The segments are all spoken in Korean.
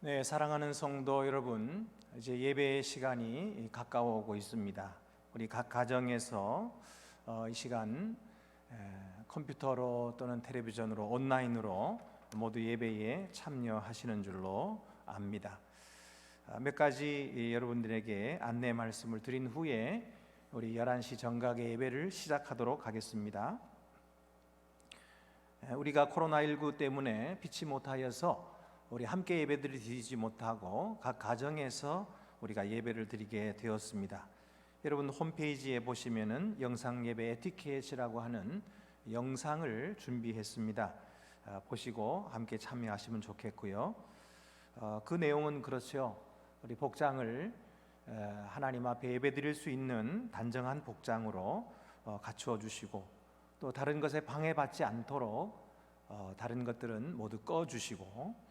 네, 사랑하는 성도 여러분, 이제 예배 시간이 가까워오고 있습니다. 우리 각 가정에서 이 시간 컴퓨터로 또는 텔레비전으로 온라인으로 모두 예배에 참여하시는 줄로 압니다. 몇 가지 여러분들에게 안내 말씀을 드린 후에 우리 11시 정각의 예배를 시작하도록 하겠습니다. 우리가 코로나19 때문에 피치 못하여서 우리 함께 예배를 드리지 못하고 각 가정에서 우리가 예배를 드리게 되었습니다. 여러분 홈페이지에 보시면은 영상 예배 에티켓이라고 하는 영상을 준비했습니다. 보시고 함께 참여하시면 좋겠고요. 그 내용은 그렇죠. 우리 복장을 하나님 앞에 예배 드릴 수 있는 단정한 복장으로 갖추어 주시고, 또 다른 것에 방해받지 않도록 다른 것들은 모두 꺼 주시고,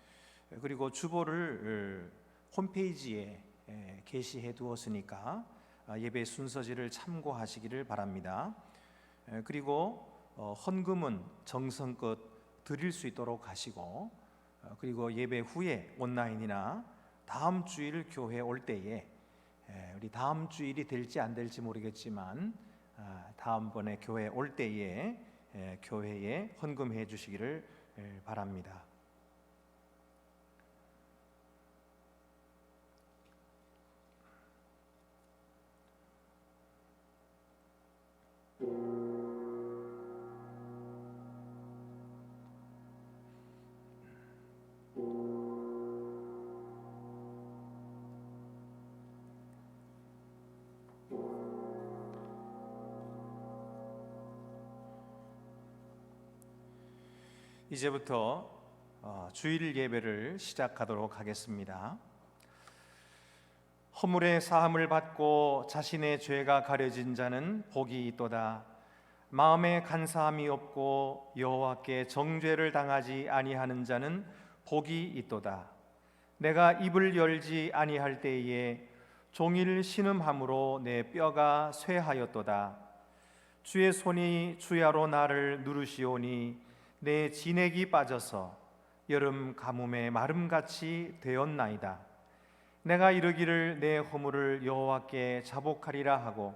그리고 주보를 홈페이지에 게시해 두었으니까 예배 순서지를 참고하시기를 바랍니다. 그리고 헌금은 정성껏 드릴 수 있도록 하시고, 그리고 예배 후에 온라인이나 다음 주일 교회 올 때에 우리 다음 주일이 될지 안 될지 모르겠지만 다음번에 교회 올 때에 교회에 헌금해 주시기를 바랍니다. 이제부터 주일 예배를 시작하도록 하겠습니다. 허물의 사함을 받고 자신의 죄가 가려진 자는 복이 있도다. 마음에 간사함이 없고 여호와께 정죄를 당하지 아니하는 자는 복이 있도다. 내가 입을 열지 아니할 때에 종일 신음함으로 내 뼈가 쇠하였도다. 주의 손이 주야로 나를 누르시오니 내 진액이 빠져서 여름 가뭄의 마름같이 되었나이다. 내가 이르기를 내 허물을 여호와께 자복하리라 하고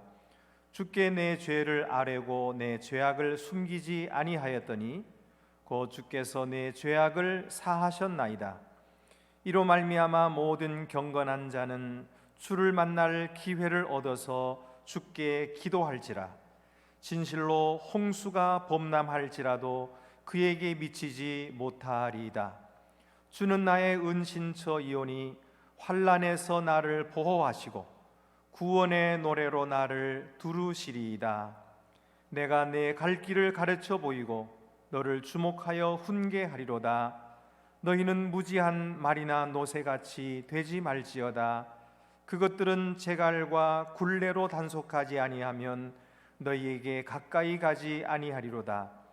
주께 내 죄를 아뢰고 내 죄악을 숨기지 아니하였더니 곧 주께서 내 죄악을 사하셨나이다. 이로 말미암아 모든 경건한 자는 주를 만날 기회를 얻어서 주께 기도할지라. 진실로 홍수가 범람할지라도 그에게 미치지 못하리이다. 주는 나의 은신처이오니 환난에서 나를 보호하시고 구원의 노래로 나를 두루시리이다. 내가 내 갈 길을 가르쳐 보이고 너를 주목하여 훈계하리로다. 너희는 무지한 말이나 노새같이 되지 말지어다. 그것들은 제갈과 굴레로 단속하지 아니하면 너희에게 가까이 가지 아니하리로다.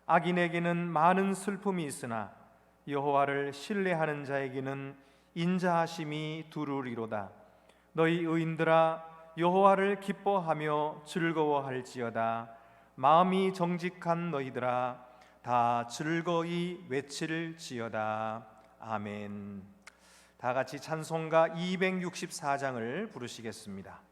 악인에게는 많은 슬픔이 있으나 여호와를 신뢰하는 자에게는 인자하심이 두루리로다. 너희 의인들아 여호와를 기뻐하며 즐거워할지어다. 마음이 정직한 너희들아 다 즐거이 외칠지어다. 아멘. 다 같이 찬송가 264장을 부르시겠습니다.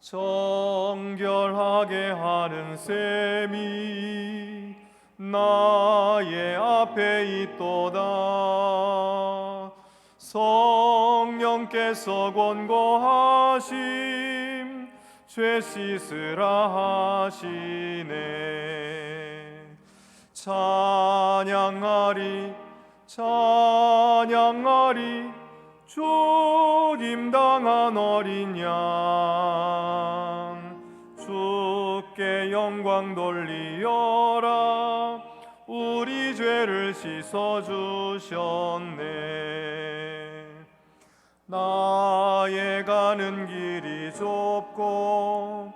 정결하게 하는 셈이 나의 앞에 있도다. 성령께서 권고하심 죄 씻으라 하시네. 찬양하리 찬양하리 주님 당한 어린 양. 주께 영광 돌리어라. 우리 죄를 씻어주셨네. 나의 가는 길이 좁고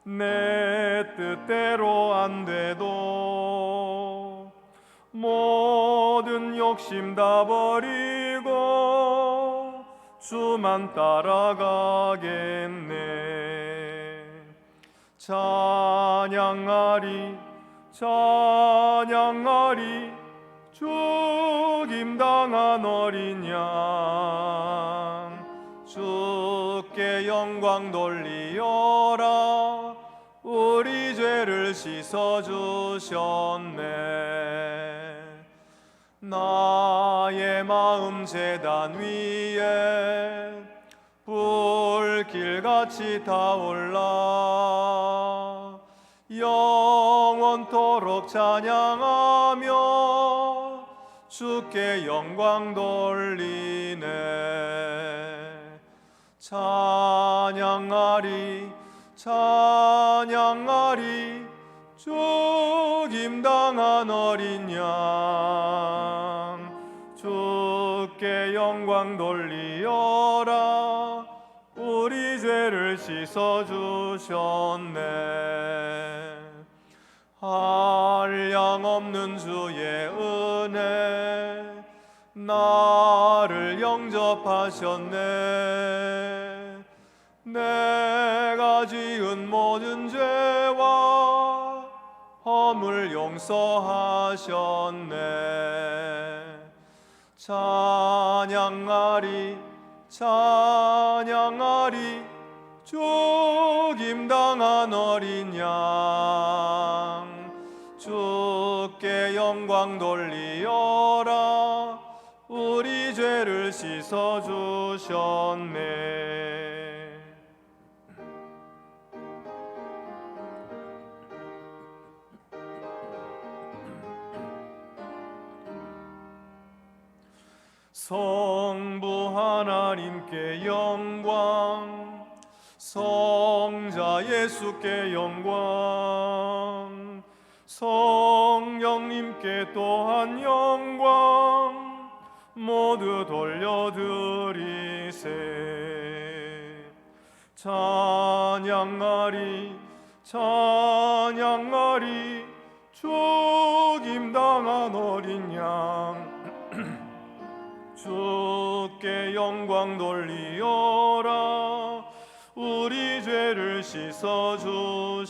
내 뜻대로 안 돼도 모든 욕심 다 버리고 주만 따라가겠네. 찬양하리 찬양하리 죽임당한 어린 양 주께 영광 돌리어라. 우리 죄를 씻어주셨네. 나의 마음 제단 위에 불길같이 타올라 영원토록 찬양하며 주께 영광 돌리네. 찬양하리 찬양하리 죽임당한 어린 양 주께 영광 돌리어라. 우리 죄를 씻어주셨네. 한량없는 주의 은혜 나를 영접하셨네. 내가 지은 모든 죄와 허물 용서하셨네. 찬양하리 찬양하리 죽임당한 어린 양 주께 영광 돌리어라. 우리 죄를 씻어주셨네. 성부 하나님께 영광, 성자 예수께 영광, 성령님께 또한 영광 모두 돌려드리세. 찬양하리 찬양하리 죽임당한 어린 양 주께 영광 돌리어라. 우리 죄를 씻어주셨네.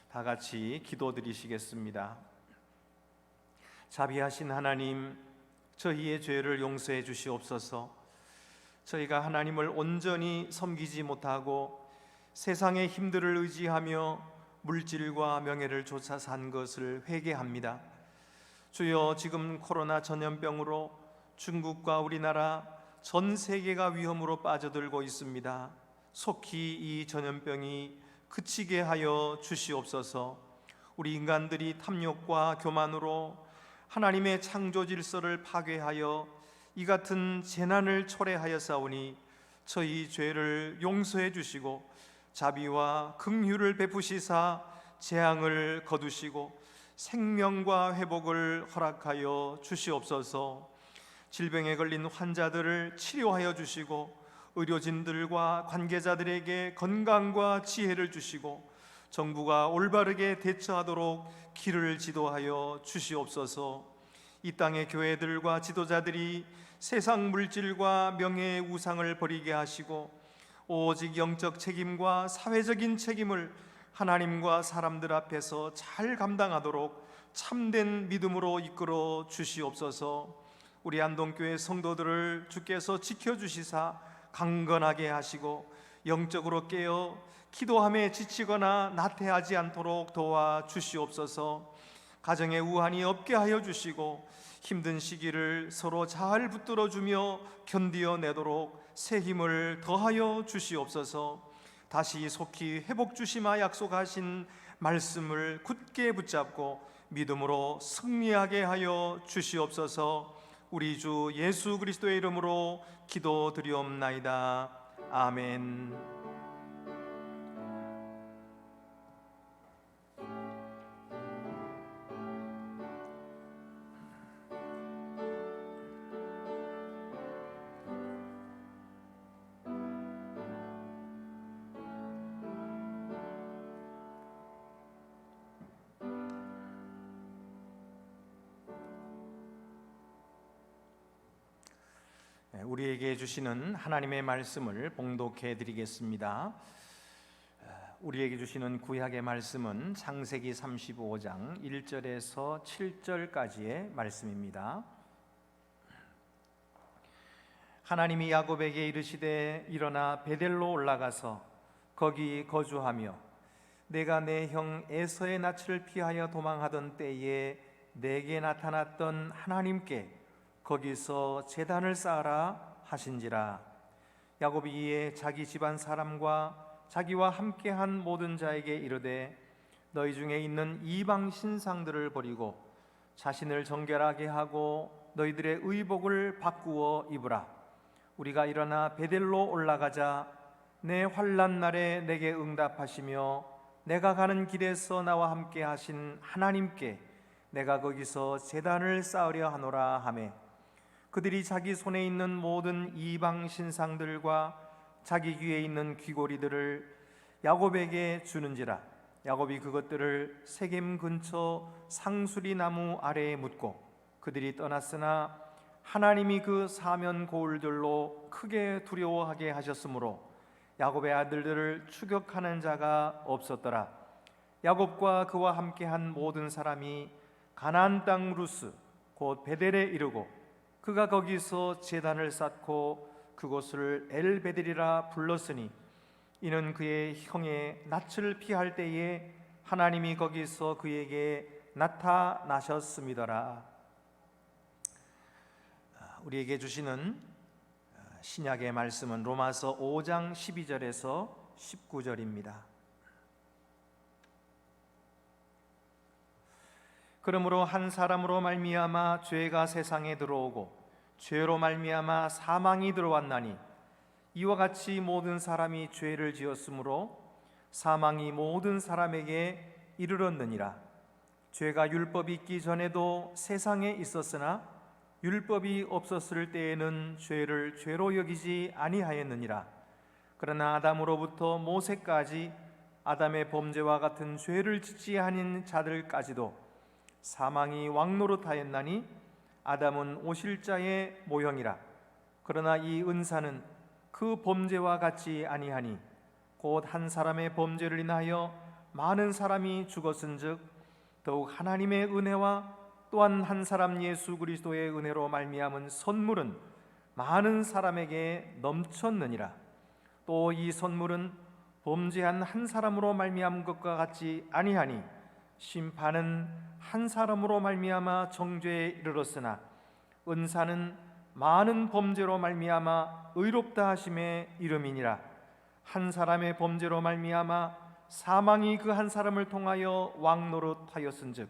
다 같이 기도드리시겠습니다. 자비하신 하나님, 저희의 죄를 용서해 주시옵소서. 저희가 하나님을 온전히 섬기지 못하고 세상의 힘들을 의지하며 물질과 명예를 쫓아 산 것을 회개합니다. 주여, 지금 코로나 전염병으로 중국과 우리나라 전 세계가 위험으로 빠져들고 있습니다. 속히 이 전염병이 그치게 하여 주시옵소서. 우리 인간들이 탐욕과 교만으로 하나님의 창조 질서를 파괴하여 이 같은 재난을 초래하였사오니 저희 죄를 용서해 주시고 자비와 긍휼을 베푸시사 재앙을 거두시고 생명과 회복을 허락하여 주시옵소서. 질병에 걸린 환자들을 치료하여 주시고 의료진들과 관계자들에게 건강과 지혜를 주시고 정부가 올바르게 대처하도록 길을 지도하여 주시옵소서. 이 땅의 교회들과 지도자들이 세상 물질과 명예의 우상을 버리게 하시고 오직 영적 책임과 사회적인 책임을 하나님과 사람들 앞에서 잘 감당하도록 참된 믿음으로 이끌어 주시옵소서. 우리 안동교회 성도들을 주께서 지켜주시사 강건하게 하시고 영적으로 깨어 기도함에 지치거나 나태하지 않도록 도와주시옵소서. 가정에 우환이 없게 하여 주시고 힘든 시기를 서로 잘 붙들어주며 견디어내도록 새 힘을 더하여 주시옵소서. 다시 속히 회복 주시마 약속하신 말씀을 굳게 붙잡고 믿음으로 승리하게 하여 주시옵소서. 우리 주 예수 그리스도의 이름으로 기도드리옵나이다. 아멘. 우리에게 주시는 하나님의 말씀을 봉독해 드리겠습니다. 우리에게 주시는 구약의 말씀은 창세기 35장 1절에서 7절까지의 말씀입니다. 하나님이 야곱에게 이르시되 일어나 베델로 올라가서 거기 거주하며 내가 내 형 에서의 낯을 피하여 도망하던 때에 내게 나타났던 하나님께 거기서 제단을 쌓아라 하신지라. 야곱이 이에 자기 집안 사람과 자기와 함께한 모든 자에게 이르되 너희 중에 있는 이방 신상들을 버리고 자신을 정결하게 하고 너희들의 의복을 바꾸어 입으라. 우리가 일어나 베델로 올라가자. 내 환난 날에 내게 응답하시며 내가 가는 길에서 나와 함께 하신 하나님께 내가 거기서 제단을 쌓으려 하노라 하매 그들이 자기 손에 있는 모든 이방 신상들과 자기 귀에 있는 귀고리들을 야곱에게 주는지라. 야곱이 그것들을 세겜 근처 상수리 나무 아래에 묻고 그들이 떠났으나 하나님이 그 사면 고울들로 크게 두려워하게 하셨으므로 야곱의 아들들을 추격하는 자가 없었더라. 야곱과 그와 함께한 모든 사람이 가나안 땅 루스 곧 베델에 이르고 그가 거기서 제단을 쌓고 그곳을 엘베델이라 불렀으니 이는 그의 형의 낯을 피할 때에 하나님이 거기서 그에게 나타나셨음이더라. 우리에게 주시는 신약의 말씀은 로마서 5장 12절에서 19절입니다. 그러므로 한 사람으로 말미암아 죄가 세상에 들어오고 죄로 말미암아 사망이 들어왔나니 이와 같이 모든 사람이 죄를 지었으므로 사망이 모든 사람에게 이르렀느니라. 죄가 율법이 있기 전에도 세상에 있었으나 율법이 없었을 때에는 죄를 죄로 여기지 아니하였느니라. 그러나 아담으로부터 모세까지 아담의 범죄와 같은 죄를 짓지 아닌 자들까지도 사망이 왕노릇하였나니 아담은 오실자의 모형이라. 그러나 이 은사는 그 범죄와 같지 아니하니 곧 한 사람의 범죄를 인하여 많은 사람이 죽었은즉 더욱 하나님의 은혜와 또한 한 사람 예수 그리스도의 은혜로 말미암은 선물은 많은 사람에게 넘쳤느니라. 또 이 선물은 범죄한 한 사람으로 말미암은 것과 같지 아니하니 심판은 한 사람으로 말미암아 정죄에 이르렀으나 은사는 많은 범죄로 말미암아 의롭다 하심에 이름이니라. 한 사람의 범죄로 말미암아 사망이 그 한 사람을 통하여 왕노릇하였은즉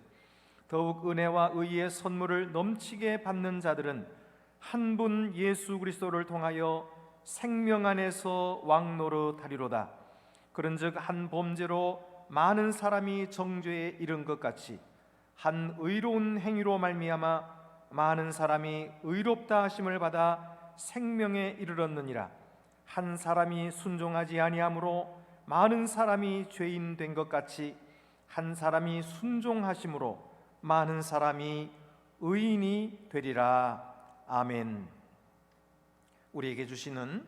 더욱 은혜와 의의 선물을 넘치게 받는 자들은 한 분 예수 그리스도를 통하여 생명 안에서 왕노릇하리로다. 그런즉 한 범죄로 많은 사람이 정죄에 이른 것 같이 한 의로운 행위로 말미암아 많은 사람이 의롭다 하심을 받아 생명에 이르렀느니라. 한 사람이 순종하지 아니함으로 많은 사람이 죄인 된 것 같이 한 사람이 순종하심으로 많은 사람이 의인이 되리라. 아멘. 우리에게 주시는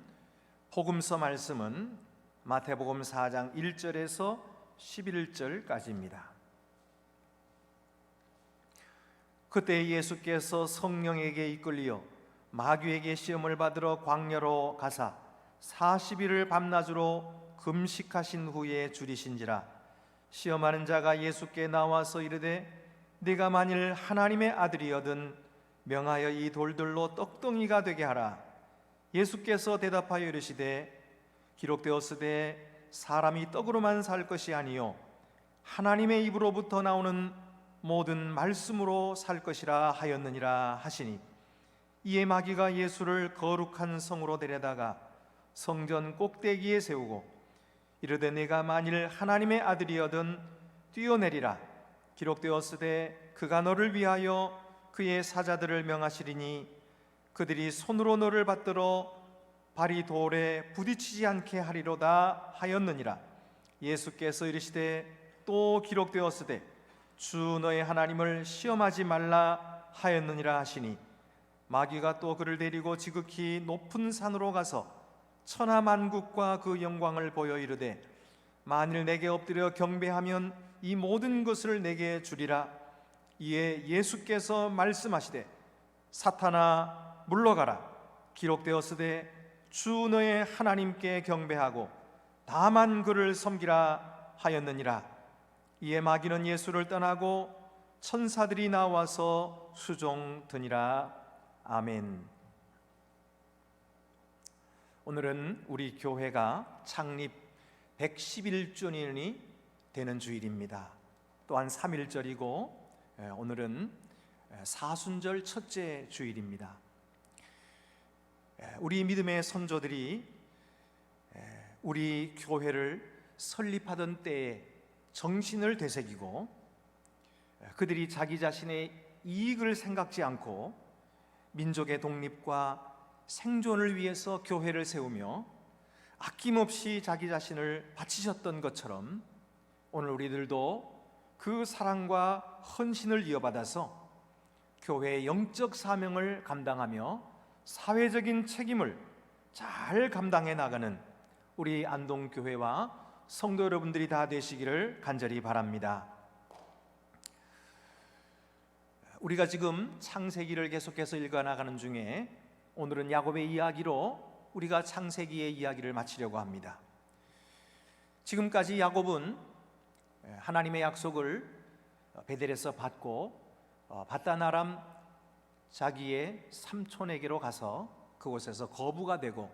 복음서 말씀은 마태복음 4장 1절에서 11절까지입니다. 그때 예수께서 성령에게 이끌리어 마귀에게 시험을 받으러 광야로 가사 40일을 밤낮으로 금식하신 후에 줄이신지라. 시험하는 자가 예수께 나와서 이르되 네가 만일 하나님의 아들이거든 명하여 이 돌들로 떡덩이가 되게 하라. 예수께서 대답하여 이르시되 기록되었으되 사람이 떡으로만 살 것이 아니요 하나님의 입으로부터 나오는 모든 말씀으로 살 것이라 하였느니라 하시니 이에 마귀가 예수를 거룩한 성으로 데려다가 성전 꼭대기에 세우고 이르되 네가 만일 하나님의 아들이거든 뛰어내리라. 기록되었으되 그가 너를 위하여 그의 사자들을 명하시리니 그들이 손으로 너를 받들어 발이 돌에 부딪히지 않게 하리로다 하였느니라. 예수께서 이르시되 또 기록되었으되 주 너의 하나님을 시험하지 말라 하였느니라 하시니 마귀가 또 그를 데리고 지극히 높은 산으로 가서 천하만국과 그 영광을 보여 이르되 만일 내게 엎드려 경배하면 이 모든 것을 내게 주리라. 이에 예수께서 말씀하시되 사탄아 물러가라. 기록되었으되 주 너의 하나님께 경배하고 다만 그를 섬기라 하였느니라. 이에 마귀는 예수를 떠나고 천사들이 나와서 수종드니라. 아멘. 오늘은 우리 교회가 창립 111주년이 되는 주일입니다. 또한 3.1절이고 오늘은 사순절 첫째 주일입니다. 우리 믿음의 선조들이 우리 교회를 설립하던 때에 정신을 되새기고 그들이 자기 자신의 이익을 생각지 않고 민족의 독립과 생존을 위해서 교회를 세우며 아낌없이 자기 자신을 바치셨던 것처럼 오늘 우리들도 그 사랑과 헌신을 이어받아서 교회의 영적 사명을 감당하며 사회적인 책임을 잘 감당해 나가는 우리 안동교회와 성도 여러분들이 다 되시기를 간절히 바랍니다. 우리가 지금 창세기를 계속해서 읽어나가는 중에 오늘은 야곱의 이야기로 우리가 창세기의 이야기를 마치려고 합니다. 지금까지 야곱은 하나님의 약속을 베델에서 받고 바단 아람 자기의 삼촌에게로 가서 그곳에서 거부가 되고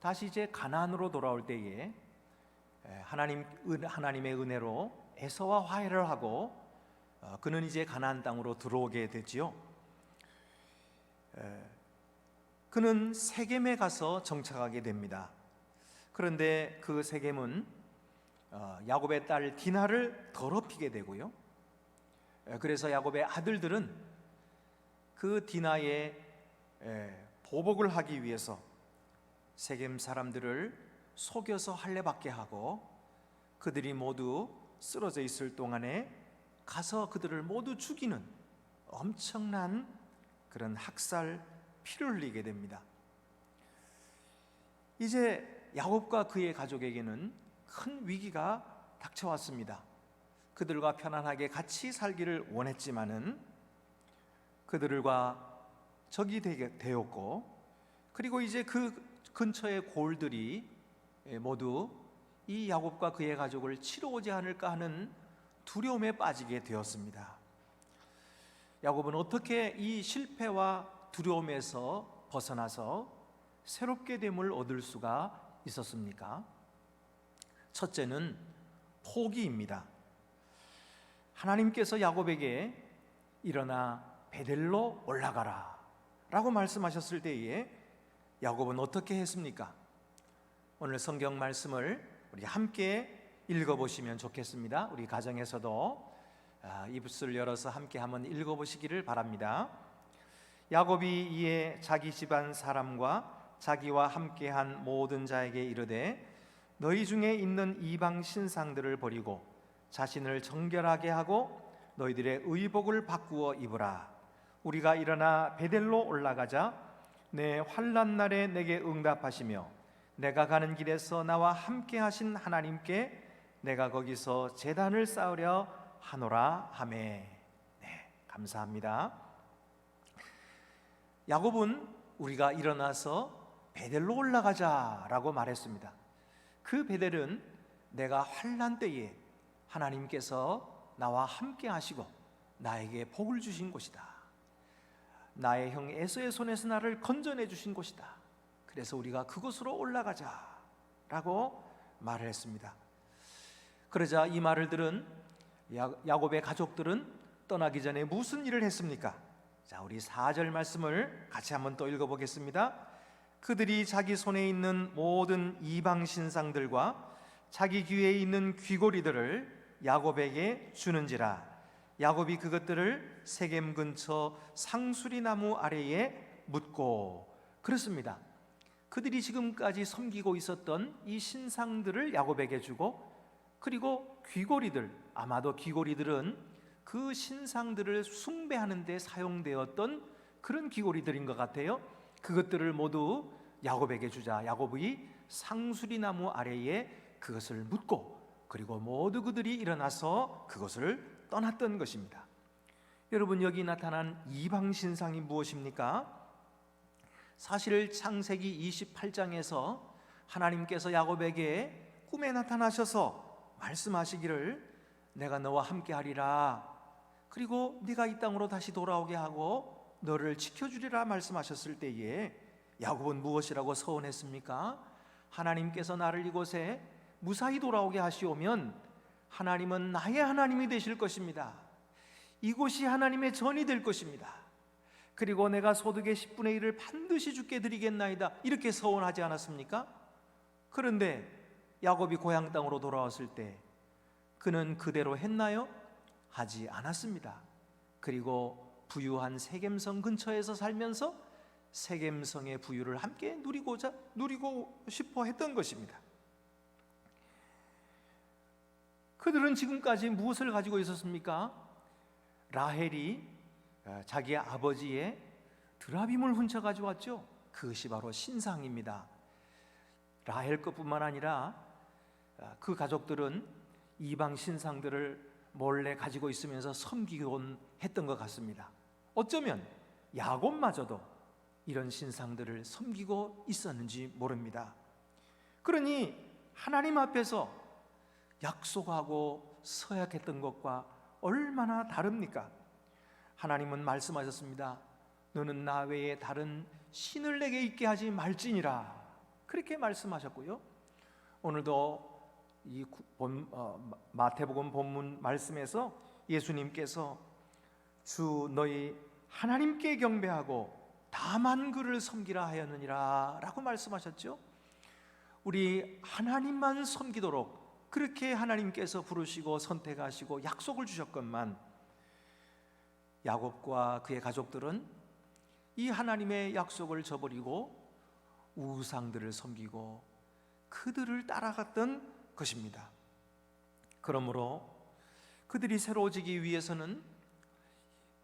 다시 이제 가나안으로 돌아올 때에 하나님의 은혜로 에서와 화해를 하고 그는 이제 가나안 땅으로 들어오게 되지요. 그는 세겜에 가서 정착하게 됩니다. 그런데 그 세겜은 야곱의 딸 디나를 더럽히게 되고요. 그래서 야곱의 아들들은 그 디나의 보복을 하기 위해서 세겜 사람들을 속여서 할례받게 하고 그들이 모두 쓰러져 있을 동안에 가서 그들을 모두 죽이는 엄청난 그런 학살 피를 흘리게 됩니다. 이제 야곱과 그의 가족에게는 큰 위기가 닥쳐왔습니다. 그들과 편안하게 같이 살기를 원했지만은 그들과 적이 되었고, 그리고 이제 그 근처의 골들이 모두 이 야곱과 그의 가족을 치러 오지 않을까 하는 두려움에 빠지게 되었습니다. 야곱은 어떻게 이 실패와 두려움에서 벗어나서 새롭게 됨을 얻을 수가 있었습니까? 첫째는 포기입니다. 하나님께서 야곱에게 일어나 베델로 올라가라 라고 말씀하셨을 때에 야곱은 어떻게 했습니까? 오늘 성경 말씀을 우리 함께 읽어보시면 좋겠습니다. 우리 가정에서도 입술을 열어서 함께 한번 읽어보시기를 바랍니다. 야곱이 이에 자기 집안 사람과 자기와 함께한 모든 자에게 이르되 너희 중에 있는 이방 신상들을 버리고 자신을 정결하게 하고 너희들의 의복을 바꾸어 입으라. 우리가 일어나 베델로 올라가자. 내 환난 날에 내게 응답하시며 내가 가는 길에서 나와 함께 하신 하나님께 내가 거기서 제단을 쌓으려 하노라 하매. 네, 감사합니다. 야곱은 우리가 일어나서 베델로 올라가자라고 말했습니다. 그 베델은 내가 환난 때에 하나님께서 나와 함께 하시고 나에게 복을 주신 곳이다. 나의 형 에서의 손에서 나를 건져내 주신 곳이다. 그래서 우리가 그곳으로 올라가자라고 말을 했습니다. 그러자 이 말을 들은 야곱의 가족들은 떠나기 전에 무슨 일을 했습니까? 자, 우리 4절 말씀을 같이 한번 또 읽어보겠습니다. 그들이 자기 손에 있는 모든 이방 신상들과 자기 귀에 있는 귀고리들을 야곱에게 주는지라. 야곱이 그것들을 세겜 근처 상수리 나무 아래에 묻고. 그렇습니다. 그들이 지금까지 섬기고 있었던 이 신상들을 야곱에게 주고, 그리고 귀고리들, 아마도 귀고리들은 그 신상들을 숭배하는 데 사용되었던 그런 귀고리들인 것 같아요. 그것들을 모두 야곱에게 주자 야곱이 상수리 나무 아래에 그것을 묻고, 그리고 모두 그들이 일어나서 그것을 떠났던 것입니다. 여러분, 여기 나타난 이방 신상이 무엇입니까? 사실 창세기 28장에서 하나님께서 야곱에게 꿈에 나타나셔서 말씀하시기를 내가 너와 함께 하리라, 그리고 네가 이 땅으로 다시 돌아오게 하고 너를 지켜주리라 말씀하셨을 때에 야곱은 무엇이라고 서원했습니까? 하나님께서 나를 이곳에 무사히 돌아오게 하시오면 하나님은 나의 하나님이 되실 것입니다. 이곳이 하나님의 전이 될 것입니다. 그리고 내가 소득의 10분의 1을 반드시 주께 드리겠나이다, 이렇게 서원하지 않았습니까? 그런데 야곱이 고향 땅으로 돌아왔을 때 그는 그대로 했나요? 하지 않았습니다. 그리고 부유한 세겜성 근처에서 살면서 세겜성의 부유를 함께 누리고 싶어 했던 것입니다. 그들은 지금까지 무엇을 가지고 있었습니까? 라헬이 자기의 아버지의 드라빔을 훔쳐 가져왔죠. 그것이 바로 신상입니다. 라헬 것뿐만 아니라 그 가족들은 이방 신상들을 몰래 가지고 있으면서 섬기곤 했던 것 같습니다. 어쩌면 야곱마저도 이런 신상들을 섬기고 있었는지 모릅니다. 그러니 하나님 앞에서 약속하고 서약했던 것과 얼마나 다릅니까? 하나님은 말씀하셨습니다. 너는 나 외에 다른 신을 내게 있게 하지 말지니라, 그렇게 말씀하셨고요. 오늘도 이 마태복음 본문 말씀에서 예수님께서 주 너희 하나님께 경배하고 다만 그를 섬기라 하였느니라 라고 말씀하셨죠. 우리 하나님만 섬기도록 그렇게 하나님께서 부르시고 선택하시고 약속을 주셨건만, 야곱과 그의 가족들은 이 하나님의 약속을 저버리고 우상들을 섬기고 그들을 따라갔던 것입니다. 그러므로 그들이 새로워지기 위해서는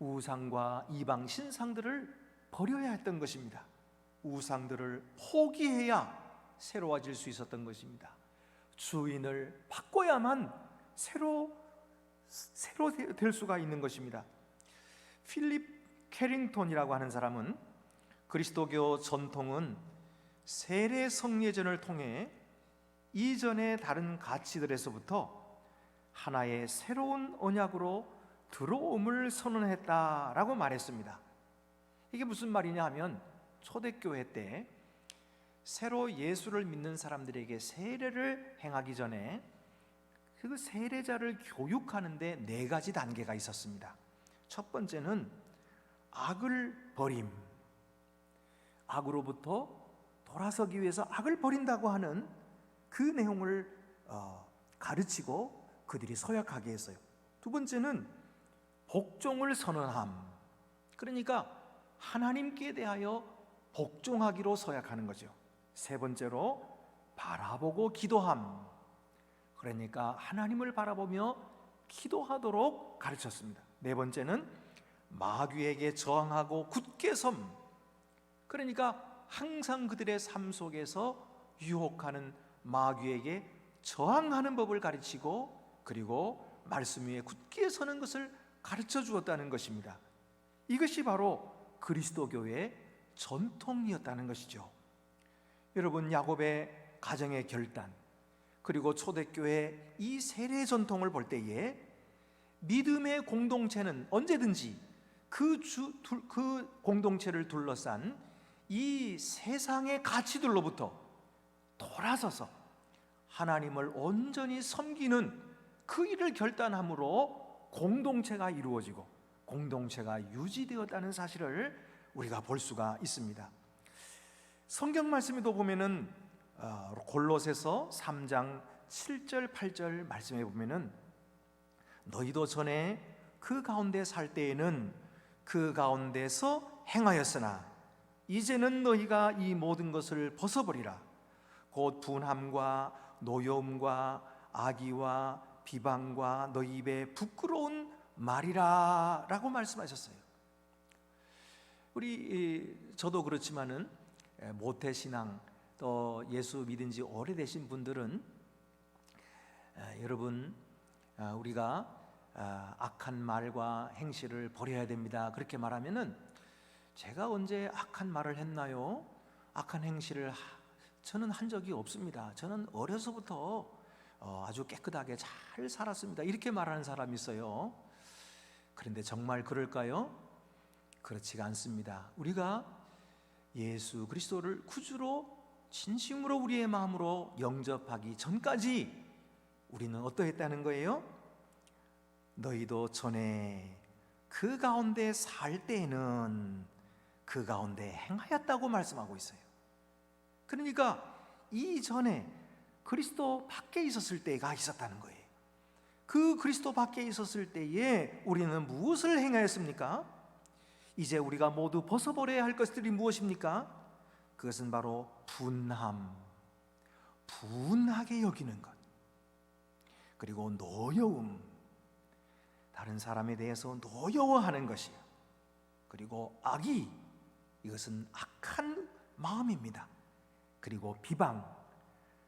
우상과 이방 신상들을 버려야 했던 것입니다. 우상들을 포기해야 새로워질 수 있었던 것입니다. 주인을 바꿔야만 새로 될 수가 있는 것입니다. 필립 캐링턴이라고 하는 사람은 그리스도교 전통은 세례 성례전을 통해 이전의 다른 가치들에서부터 하나의 새로운 언약으로 들어옴을 선언했다라고 말했습니다. 이게 무슨 말이냐 하면, 초대교회 때 새로 예수를 믿는 사람들에게 세례를 행하기 전에 그 세례자를 교육하는데 4가지 단계가 있었습니다. 첫 번째는 악을 버림, 악으로부터 돌아서기 위해서 악을 버린다고 하는 그 내용을 가르치고 그들이 서약하게 했어요. 두 번째는 복종을 선언함, 그러니까 하나님께 대하여 복종하기로 서약하는 거죠. 세 번째로 바라보고 기도함, 그러니까 하나님을 바라보며 기도하도록 가르쳤습니다. 네 번째는 마귀에게 저항하고 굳게 섬, 그러니까 항상 그들의 삶 속에서 유혹하는 마귀에게 저항하는 법을 가르치고, 그리고 말씀 위에 굳게 서는 것을 가르쳐 주었다는 것입니다. 이것이 바로 그리스도교의 전통이었다는 것이죠. 여러분, 야곱의 가정의 결단, 그리고 초대교회 이 세례 전통을 볼 때에 믿음의 공동체는 언제든지 그 공동체를 둘러싼 이 세상의 가치들로부터 돌아서서 하나님을 온전히 섬기는 그 일을 결단함으로 공동체가 이루어지고 공동체가 유지되었다는 사실을 우리가 볼 수가 있습니다. 성경 말씀에도 보면은 골로새서 3장 7절 8절 말씀에 보면은 너희도 전에 그 가운데 살 때에는 그 가운데서 행하였으나 이제는 너희가 이 모든 것을 벗어버리라. 곧 분함과 노여움과 악의와 비방과 너희 입에 부끄러운 말이라 라고 말씀하셨어요. 저도 그렇지만은 모태신앙 또 예수 믿은 지 오래되신 분들은 여러분 우리가 악한 말과 행실을 버려야 됩니다 그렇게 말하면은 제가 언제 악한 말을 했나요? 악한 행실을 저는 한 적이 없습니다. 저는 어려서부터 아주 깨끗하게 잘 살았습니다 이렇게 말하는 사람이 있어요. 그런데 정말 그럴까요? 그렇지가 않습니다. 우리가 예수 그리스도를 구주로 진심으로 우리의 마음으로 영접하기 전까지 우리는 어떠했다는 거예요? 너희도 전에 그 가운데 살 때에는 그 가운데 행하였다고 말씀하고 있어요. 그러니까 이전에 그리스도 밖에 있었을 때가 있었다는 거예요. 그 그리스도 밖에 있었을 때에 우리는 무엇을 행하였습니까? 이제 우리가 모두 벗어버려야 할 것들이 무엇입니까? 그것은 바로 분하게 여기는 것, 그리고 노여움, 다른 사람에 대해서 노여워하는 것이요. 그리고 악의, 이것은 악한 마음입니다. 그리고 비방,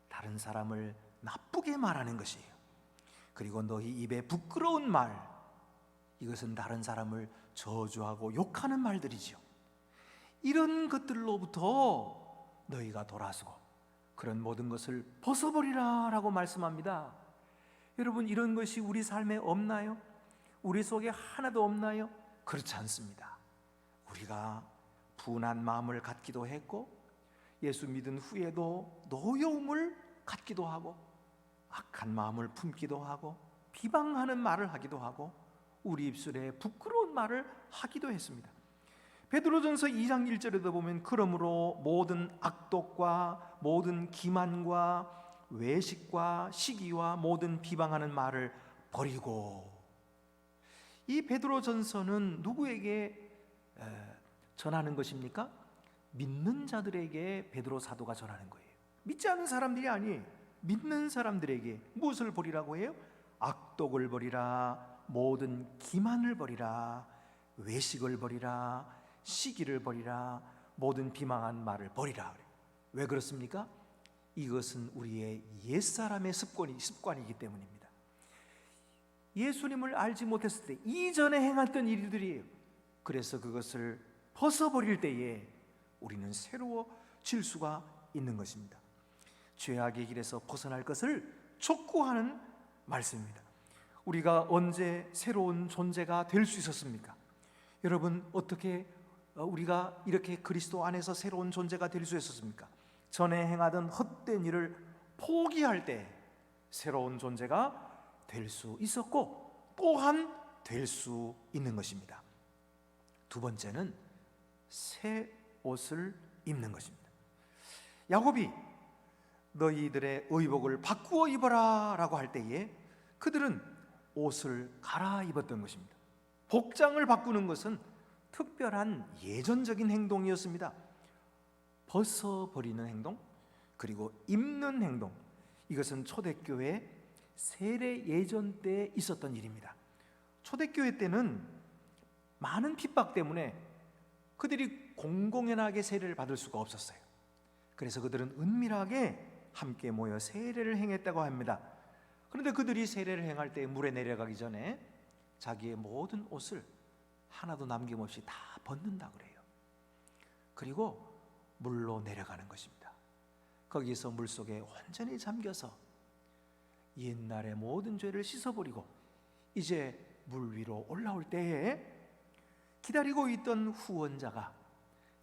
다른 사람을 나쁘게 말하는 것이에요. 그리고 너희 입에 부끄러운 말, 이것은 다른 사람을 저주하고 욕하는 말들이지요. 이런 것들로부터 너희가 돌아서고 그런 모든 것을 벗어버리라 라고 말씀합니다. 여러분, 이런 것이 우리 삶에 없나요? 우리 속에 하나도 없나요? 그렇지 않습니다. 우리가 분한 마음을 갖기도 했고 예수 믿은 후에도 노여움을 갖기도 하고 악한 마음을 품기도 하고 비방하는 말을 하기도 하고 우리 입술에 부끄러운 말을 하기도 했습니다. 베드로전서 2장 1절에도 보면 그러므로 모든 악독과 모든 기만과 외식과 시기와 모든 비방하는 말을 버리고, 이 베드로전서는 누구에게 전하는 것입니까? 믿는 자들에게 베드로 사도가 전하는 거예요. 믿지 않는 사람들이 아니에요. 믿는 사람들에게 무엇을 버리라고 해요? 악독을 버리라, 모든 기만을 버리라, 외식을 버리라, 시기를 버리라, 모든 비방한 말을 버리라. 왜 그렇습니까? 이것은 우리의 옛사람의 습관이기 때문입니다. 예수님을 알지 못했을 때 이전에 행했던 일들이에요. 그래서 그것을 벗어버릴 때에 우리는 새로워질 수가 있는 것입니다. 죄악의 길에서 벗어날 것을 촉구하는 말씀입니다. 우리가 언제 새로운 존재가 될 수 있었습니까? 여러분, 어떻게 우리가 이렇게 그리스도 안에서 새로운 존재가 될 수 있었습니까? 전에 행하던 헛된 일을 포기할 때 새로운 존재가 될 수 있었고 또한 될 수 있는 것입니다. 두 번째는 새 옷을 입는 것입니다. 야곱이 너희들의 의복을 바꾸어 입어라 라고 할 때에 그들은 옷을 갈아입었던 것입니다. 복장을 바꾸는 것은 특별한 예전적인 행동이었습니다. 벗어버리는 행동, 그리고 입는 행동, 이것은 초대교회 세례 예전 때 있었던 일입니다. 초대교회 때는 많은 핍박 때문에 그들이 공공연하게 세례를 받을 수가 없었어요. 그래서 그들은 은밀하게 함께 모여 세례를 행했다고 합니다. 그런데 그들이 세례를 행할 때 물에 내려가기 전에 자기의 모든 옷을 하나도 남김없이 다 벗는다 그래요. 그리고 물로 내려가는 것입니다. 거기서 물속에 완전히 잠겨서 옛날의 모든 죄를 씻어버리고 이제 물 위로 올라올 때에 기다리고 있던 후원자가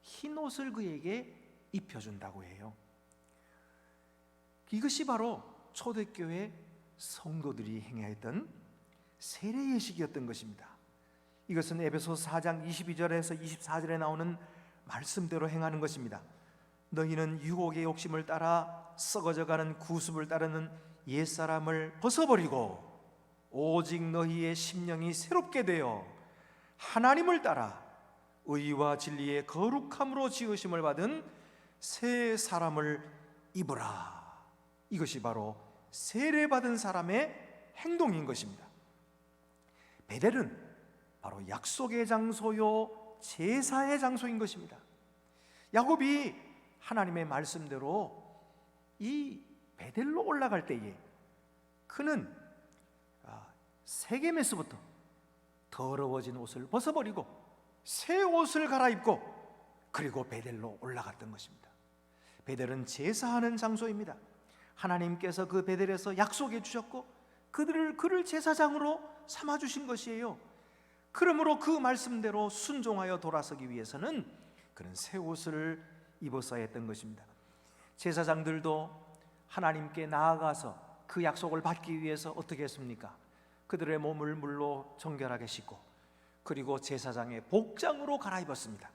흰 옷을 그에게 입혀준다고 해요. 이것이 바로 초대교회 성도들이 행했던 세례 예식이었던 것입니다. 이것은 에베소서 4장 22절에서 24절에 나오는 말씀대로 행하는 것입니다. 너희는 유혹의 욕심을 따라 썩어져가는 구습을 따르는 옛사람을 벗어버리고 오직 너희의 심령이 새롭게 되어 하나님을 따라 의와 진리의 거룩함으로 지으심을 받은 새 사람을 입으라. 이것이 바로 세례받은 사람의 행동인 것입니다. 베델은 바로 약속의 장소요 제사의 장소인 것입니다. 야곱이 하나님의 말씀대로 이 베델로 올라갈 때에 그는 세겜에서부터 더러워진 옷을 벗어버리고 새 옷을 갈아입고 그리고 베델로 올라갔던 것입니다. 베델은 제사하는 장소입니다. 하나님께서 그 베델에서 약속해 주셨고 그를 제사장으로 삼아 주신 것이에요. 그러므로 그 말씀대로 순종하여 돌아서기 위해서는 그는 새 옷을 입었어야 했던 것입니다. 제사장들도 하나님께 나아가서 그 약속을 받기 위해서 어떻게 했습니까? 그들의 몸을 물로 정결하게 씻고 그리고 제사장의 복장으로 갈아입었습니다.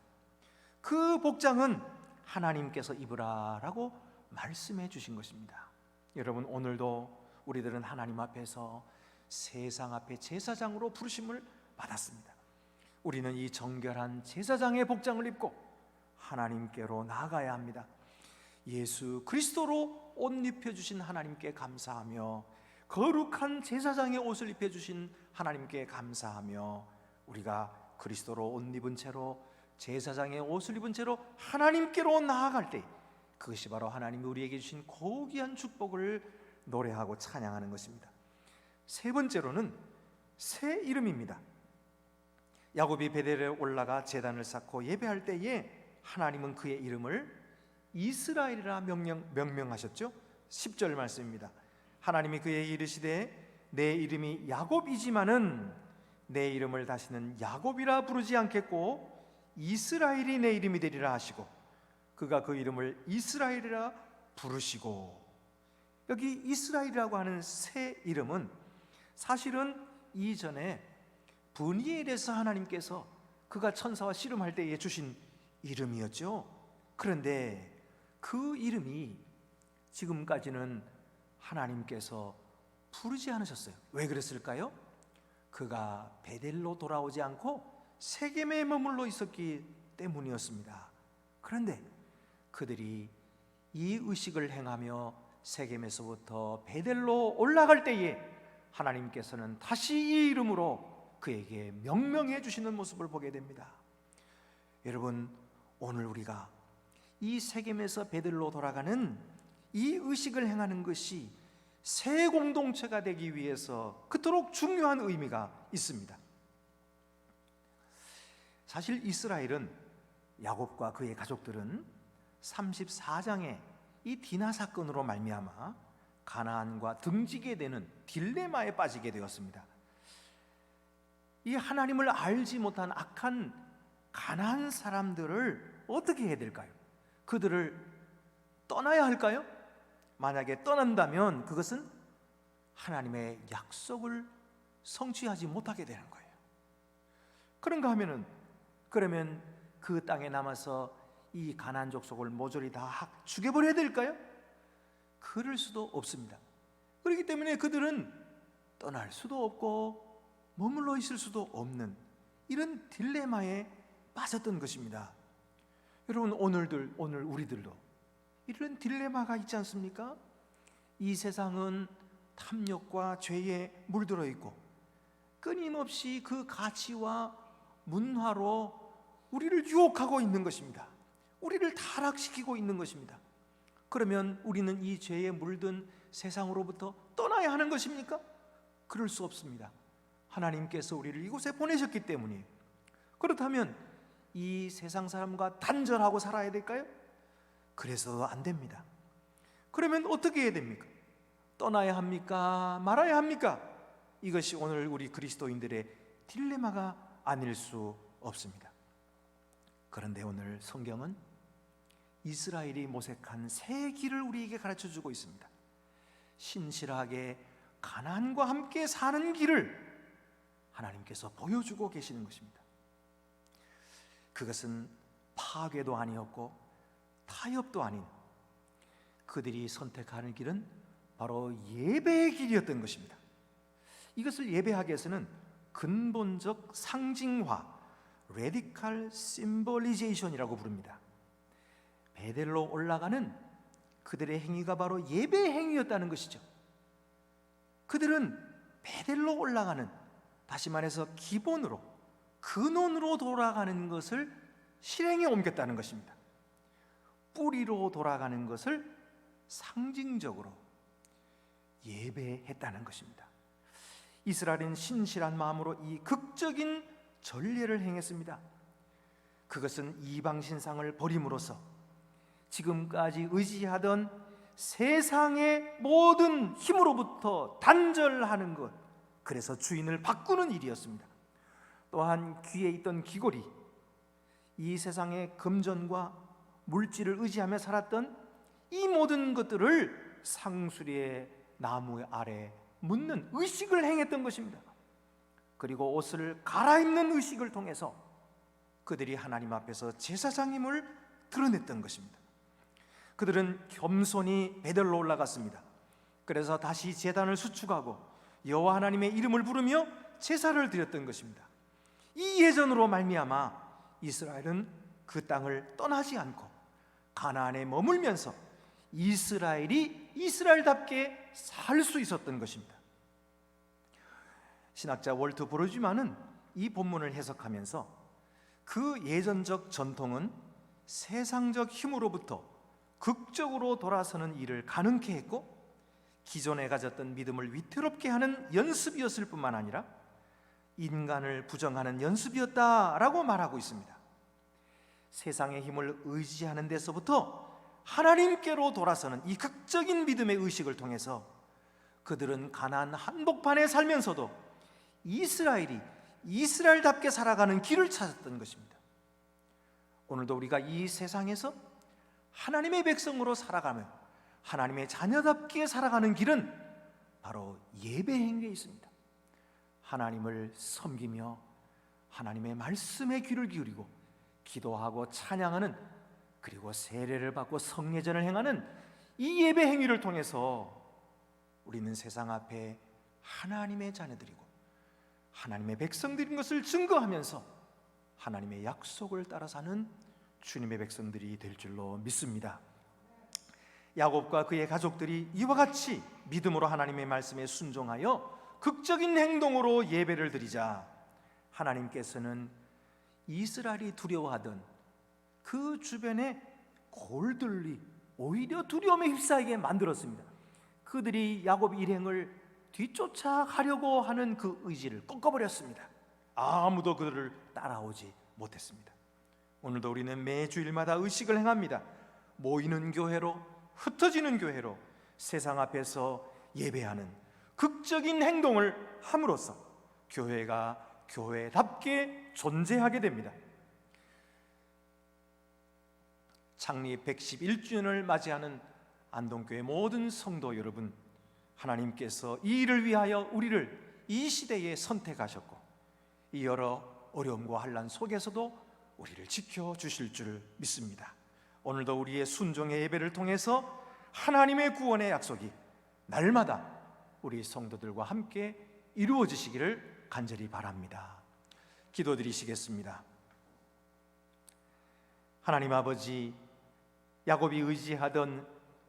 그 복장은 하나님께서 입으라라고 말씀해 주신 것입니다. 여러분, 오늘도 우리들은 하나님 앞에서 세상 앞에 제사장으로 부르심을 받았습니다. 우리는 이 정결한 제사장의 복장을 입고 하나님께로 나아가야 합니다. 예수 그리스도로 옷 입혀주신 하나님께 감사하며 거룩한 제사장의 옷을 입혀주신 하나님께 감사하며 우리가 그리스도로 옷 입은 채로 제사장의 옷을 입은 채로 하나님께로 나아갈 때 그것이 바로 하나님이 우리에게 주신 고귀한 축복을 노래하고 찬양하는 것입니다. 세 번째로는 새 이름입니다. 야곱이 베델에 올라가 제단을 쌓고 예배할 때에 하나님은 그의 이름을 이스라엘이라 명명하셨죠. 10절 말씀입니다. 하나님이 그에게 이르시되 내 이름이 야곱이지만은 내 이름을 다시는 야곱이라 부르지 않겠고 이스라엘이 내 이름이 되리라 하시고 그가 그 이름을 이스라엘이라 부르시고, 여기 이스라엘이라고 하는 새 이름은 사실은 이전에 브니엘에서 하나님께서 그가 천사와 씨름할 때에 주신 이름이었죠. 그런데 그 이름이 지금까지는 하나님께서 부르지 않으셨어요. 왜 그랬을까요? 그가 베델로 돌아오지 않고 세겜에 머물러 있었기 때문이었습니다. 그런데 그들이 이 의식을 행하며 세겜에서부터 베델로 올라갈 때에 하나님께서는 다시 이 이름으로 그에게 명명해 주시는 모습을 보게 됩니다. 여러분, 오늘 우리가 이 세겜에서 베델로 돌아가는 이 의식을 행하는 것이 새 공동체가 되기 위해서 그토록 중요한 의미가 있습니다. 사실 이스라엘은, 야곱과 그의 가족들은 34장의 이 디나 사건으로 말미암아 가나안과 등지게 되는 딜레마에 빠지게 되었습니다. 이 하나님을 알지 못한 악한 가나안 사람들을 어떻게 해야 될까요? 그들을 떠나야 할까요? 만약에 떠난다면 그것은 하나님의 약속을 성취하지 못하게 되는 거예요. 그런가 하면은, 그러면 그 땅에 남아서 이 가나안 족속을 모조리 다 죽여버려야 될까요? 그럴 수도 없습니다. 그렇기 때문에 그들은 떠날 수도 없고 머물러 있을 수도 없는 이런 딜레마에 빠졌던 것입니다. 여러분, 오늘 우리들도 이런 딜레마가 있지 않습니까? 이 세상은 탐욕과 죄에 물들어 있고 끊임없이 그 가치와 문화로 우리를 유혹하고 있는 것입니다. 우리를 타락시키고 있는 것입니다. 그러면 우리는 이 죄에 물든 세상으로부터 떠나야 하는 것입니까? 그럴 수 없습니다. 하나님께서 우리를 이곳에 보내셨기 때문이에요. 그렇다면 이 세상 사람과 단절하고 살아야 될까요? 그래서 안 됩니다. 그러면 어떻게 해야 됩니까? 떠나야 합니까? 말아야 합니까? 이것이 오늘 우리 그리스도인들의 딜레마가 아닐 수 없습니다. 그런데 오늘 성경은 이스라엘이 모색한 새 길을 우리에게 가르쳐주고 있습니다. 신실하게 가나안과 함께 사는 길을 하나님께서 보여주고 계시는 것입니다. 그것은 파괴도 아니었고 타협도 아닌 그들이 선택하는 길은 바로 예배의 길이었던 것입니다. 이것을 예배학에서는 근본적 상징화, 레디칼 심볼리제이션이라고 부릅니다. 베델로 올라가는 그들의 행위가 바로 예배 행위였다는 것이죠. 그들은 베델로 올라가는, 다시 말해서 기본으로 근원으로 돌아가는 것을 실행에 옮겼다는 것입니다. 뿌리로 돌아가는 것을 상징적으로 예배했다는 것입니다. 이스라엘은 신실한 마음으로 이 극적인 전례를 행했습니다. 그것은 이방 신상을 버림으로써 지금까지 의지하던 세상의 모든 힘으로부터 단절하는 것, 그래서 주인을 바꾸는 일이었습니다. 또한 귀에 있던 귀걸이, 이 세상의 금전과 물질을 의지하며 살았던 이 모든 것들을 상수리의 나무 아래 묻는 의식을 행했던 것입니다. 그리고 옷을 갈아입는 의식을 통해서 그들이 하나님 앞에서 제사장임을 드러냈던 것입니다. 그들은 겸손히 베델로 올라갔습니다. 그래서 다시 제단을 수축하고 여호와 하나님의 이름을 부르며 제사를 드렸던 것입니다. 이 예전으로 말미암아 이스라엘은 그 땅을 떠나지 않고 가나안에 머물면서 이스라엘이 이스라엘답게 살 수 있었던 것입니다. 신학자 월트 브로지만은 이 본문을 해석하면서 그 예전적 전통은 세상적 힘으로부터 극적으로 돌아서는 일을 가능케 했고 기존에 가졌던 믿음을 위태롭게 하는 연습이었을 뿐만 아니라 인간을 부정하는 연습이었다라고 말하고 있습니다. 세상의 힘을 의지하는 데서부터 하나님께로 돌아서는 이 극적인 믿음의 의식을 통해서 그들은 가나안 한복판에 살면서도 이스라엘이 이스라엘답게 살아가는 길을 찾았던 것입니다. 오늘도 우리가 이 세상에서 하나님의 백성으로 살아가며 하나님의 자녀답게 살아가는 길은 바로 예배 행위에 있습니다. 하나님을 섬기며 하나님의 말씀에 귀를 기울이고 기도하고 찬양하는, 그리고 세례를 받고 성례전을 행하는 이 예배 행위를 통해서 우리는 세상 앞에 하나님의 자녀들이고 하나님의 백성들인 것을 증거하면서 하나님의 약속을 따라 사는 주님의 백성들이 될 줄로 믿습니다. 야곱과 그의 가족들이 이와 같이 믿음으로 하나님의 말씀에 순종하여 극적인 행동으로 예배를 드리자 하나님께서는 이스라엘이 두려워하던 그 주변에 골들이 오히려 두려움에 휩싸이게 만들었습니다. 그들이 야곱 일행을 뒤쫓아가려고 하는 그 의지를 꺾어버렸습니다. 아무도 그들을 따라오지 못했습니다. 오늘도 우리는 매 주일마다 의식을 행합니다. 모이는 교회로, 흩어지는 교회로 세상 앞에서 예배하는 극적인 행동을 함으로써 교회가 교회답게 존재하게 됩니다. 창립 111주년을 맞이하는 안동교회 모든 성도 여러분, 하나님께서 이 일을 위하여 우리를 이 시대에 선택하셨고 이 여러 어려움과 환난 속에서도 우리를 지켜주실 줄 믿습니다. 오늘도 우리의 순종의 예배를 통해서 하나님의 구원의 약속이 날마다 우리 성도들과 함께 이루어지시기를 간절히 바랍니다. 기도드리시겠습니다. 하나님 아버지, 야곱이 의지하던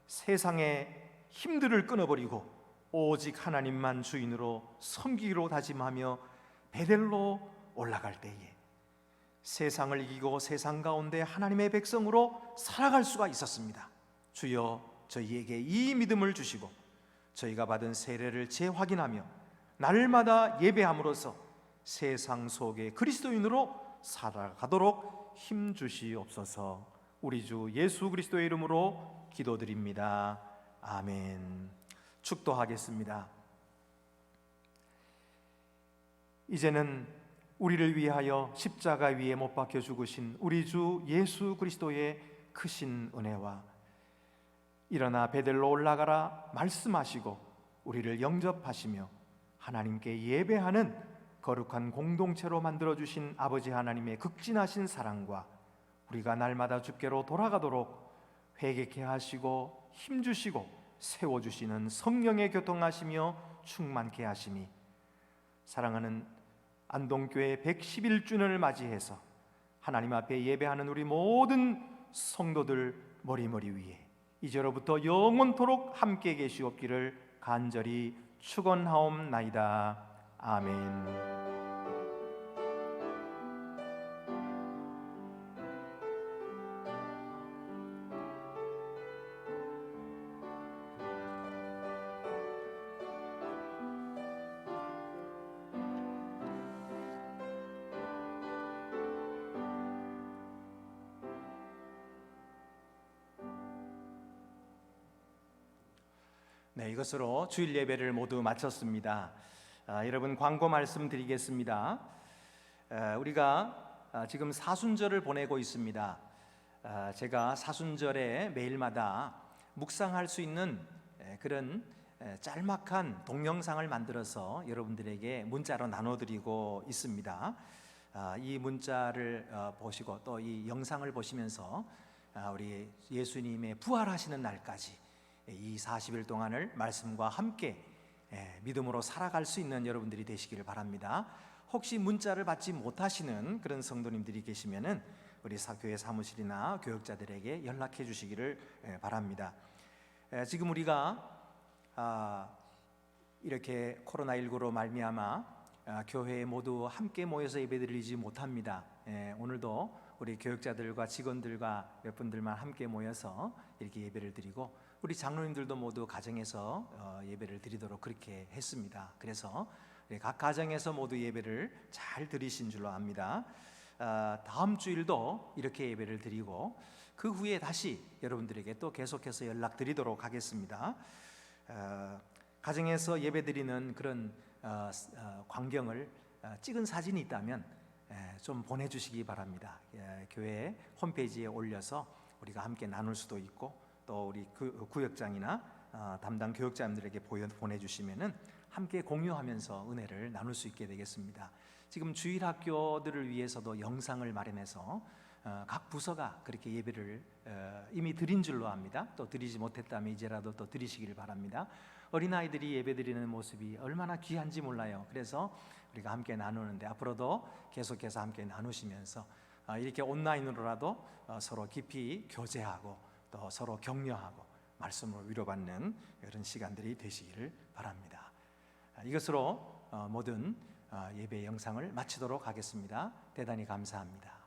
세상의 힘들을 끊어버리고 오직 하나님만 주인으로 섬기기로 다짐하며 베델로 올라갈 때에 세상을 이기고 세상 가운데 하나님의 백성으로 살아갈 수가 있었습니다. 주여, 저희에게 이 믿음을 주시고 저희가 받은 세례를 재확인하며 날마다 예배함으로써 세상 속에 그리스도인으로 살아가도록 힘 주시옵소서. 우리 주 예수 그리스도의 이름으로 기도드립니다. 아멘. 축도하겠습니다. 이제는 우리를 위하여 십자가 위에 못 박혀 죽으신 우리 주 예수 그리스도의 크신 은혜와 일어나 베델로 올라가라 말씀하시고 우리를 영접하시며 하나님께 예배하는 거룩한 공동체로 만들어주신 아버지 하나님의 극진하신 사랑과 우리가 날마다 주께로 돌아가도록 회개케 하시고 힘주시고 세워주시는 성령의 교통하시며 충만케 하심이 사랑하는 안동교회 111주년을 맞이해서 하나님 앞에 예배하는 우리 모든 성도들 머리머리 위에 이제로부터 영원토록 함께 계시옵기를 간절히 축원하옵나이다. 아멘. 네, 이것으로 주일 예배를 모두 마쳤습니다. 여러분 광고 말씀드리겠습니다. 우리가 지금 사순절을 보내고 있습니다. 제가 사순절에 매일마다 묵상할 수 있는 그런 짤막한 동영상을 만들어서 여러분들에게 문자로 나눠드리고 있습니다. 이 문자를 보시고 또 이 영상을 보시면서 우리 예수님의 부활하시는 날까지 이 40일 동안을 말씀과 함께 믿음으로 살아갈 수 있는 여러분들이 되시기를 바랍니다. 혹시 문자를 받지 못하시는 그런 성도님들이 계시면은 우리 교회 사무실이나 교역자들에게 연락해 주시기를 바랍니다. 지금 우리가 이렇게 코로나19로 말미암아 교회에 모두 함께 모여서 예배드리지 못합니다. 오늘도 우리 교역자들과 직원들과 몇 분들만 함께 모여서 이렇게 예배를 드리고 우리 장로님들도 모두 가정에서 예배를 드리도록 그렇게 했습니다. 그래서 각 가정에서 모두 예배를 잘 드리신 줄로 압니다. 다음 주일도 이렇게 예배를 드리고 그 후에 다시 여러분들에게 또 계속해서 연락드리도록 하겠습니다. 가정에서 예배드리는 그런 광경을 찍은 사진이 있다면 좀 보내주시기 바랍니다. 교회 홈페이지에 올려서 우리가 함께 나눌 수도 있고 또 우리 구역장이나 담당 교역자님들에게 보내주시면은 함께 공유하면서 은혜를 나눌 수 있게 되겠습니다. 지금 주일학교들을 위해서도 영상을 마련해서 각 부서가 그렇게 예배를 이미 드린 줄로 압니다. 또 드리지 못했다면 이제라도 또 드리시길 바랍니다. 어린아이들이 예배드리는 모습이 얼마나 귀한지 몰라요. 그래서 우리가 함께 나누는데 앞으로도 계속해서 함께 나누시면서 이렇게 온라인으로라도 서로 깊이 교제하고 또 서로 격려하고 말씀으로 위로받는 이런 시간들이 되시기를 바랍니다. 이것으로 모든 예배 영상을 마치도록 하겠습니다. 대단히 감사합니다.